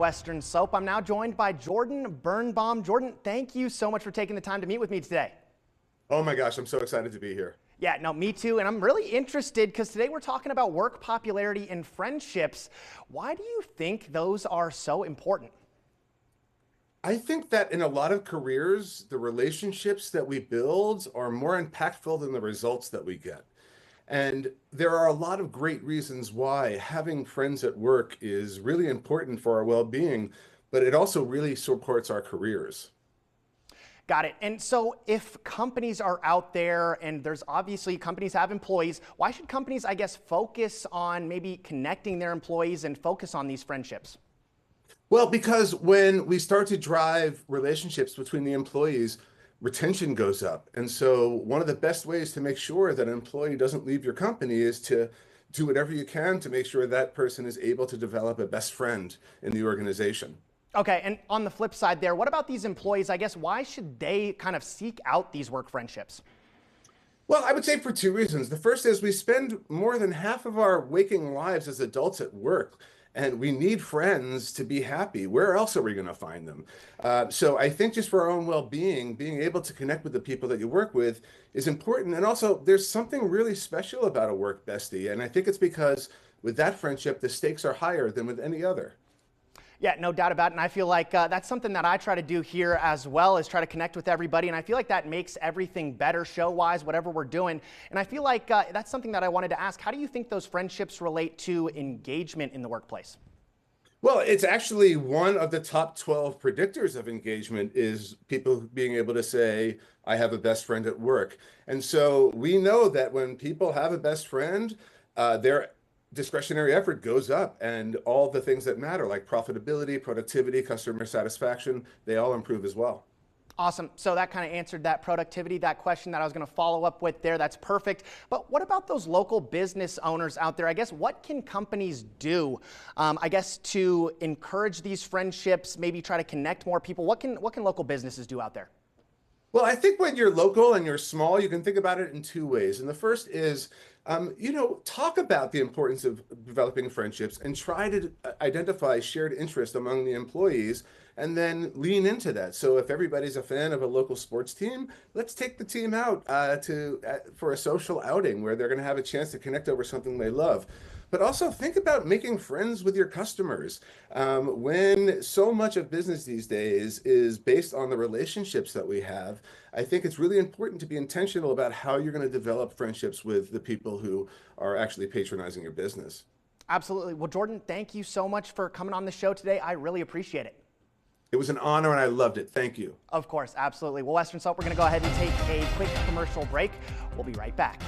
Western Slope. I'm now joined by Jordan Birnbaum. Jordan, thank you so much for taking the time to meet with me today. Oh my gosh, I'm so excited to be here. Yeah, no, me too. And I'm really interested because today we're talking about work popularity and friendships. Why do you think those are so important? I think that in a lot of careers, the relationships that we build are more impactful than the results that we get. And there are a lot of great reasons why having friends at work is really important for our well-being, but it also really supports our careers. Got it. And so if companies are out there and there's obviously companies have employees, why should companies, I guess, focus on maybe connecting their employees and focus on these friendships? Well, because when we start to drive relationships between the employees, retention goes up. And so one of the best ways to make sure that an employee doesn't leave your company is to do whatever you can to make sure that person is able to develop a best friend in the organization. Okay, and on the flip side there, what about these employees? I guess why should they kind of seek out these work friendships? Well, I would say for two reasons. The first is we spend more than half of our waking lives as adults at work, and we need friends to be happy. Where else are we going to find them? So I think just for our own well-being, being able to connect with the people that you work with is important. And also, there's something really special about a work bestie. And I think it's because with that friendship, the stakes are higher than with any other. Yeah, no doubt about it. And I feel like that's something that I try to do here as well, is try to connect with everybody. And I feel like that makes everything better show-wise, whatever we're doing. And I feel like that's something that I wanted to ask. How do you think those friendships relate to engagement in the workplace? Well, it's actually one of the top 12 predictors of engagement is people being able to say, I have a best friend at work. And so we know that when people have a best friend, their discretionary effort goes up and all the things that matter like profitability, productivity, customer satisfaction, they all improve as well. Awesome. So that kind of answered that productivity, that question that I was going to follow up with there. That's perfect. But what about those local business owners out there? I guess what can companies do, I guess, to encourage these friendships, maybe try to connect more people? What can local businesses do out there? Well, I think when you're local and you're small, you can think about it in two ways. And the first is, talk about the importance of developing friendships and try to identify shared interest among the employees and then lean into that. So if everybody's a fan of a local sports team, let's take the team out for a social outing where they're going to have a chance to connect over something they love. But also think about making friends with your customers. When so much of business these days is based on the relationships that we have, I think it's really important to be intentional about how you're going to develop friendships with the people who are actually patronizing your business. Absolutely. Well, Jordan, thank you so much for coming on the show today. I really appreciate it. It was an honor and I loved it. Thank you. Of course, absolutely. Well, Western Slope, we're going to go ahead and take a quick commercial break. We'll be right back.